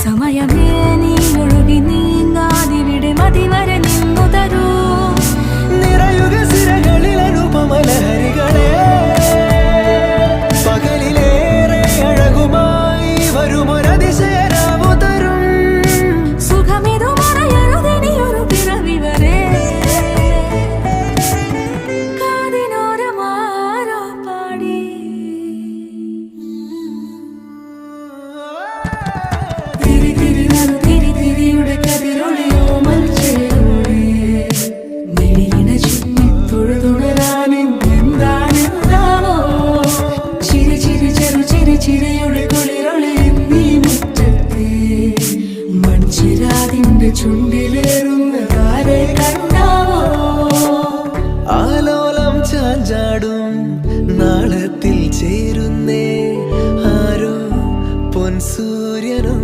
സമയമേ നീ ഒഴുകി നീങ്ങാതിവിടെ മതിവരെ നിന്നു തരൂ നിറയുക സിരകളിൽ അനുപമലഹരികളെ പകലിലേറെ അഴകുമായി വരുമൊരതിശയരാവു തരും സുഖമിതു മറയരുതിനിയൊരു പിറവി വരെ കാതിനോരമാരോ പാടി തിരിയുടെ കതിരൊളിയോ മൽച്ചേരോടെ മിഴിയിന ചുറ്റി തൊഴുതുണരാനെന്താണെന്താവോ ചിരി ചിരി ചെറു ചിരിയുടെ കുളിരൊളിയും നീ മുറ്റത്തെ മൺചിരാതിന്റെ ചുണ്ടിലേറുന്ന താരെ കണ്ടാവോ ആലോലം ചാഞ്ചാടും നാളത്തിൽ ചേരുന്നേ ആരോ പൊൻസൂര്യനും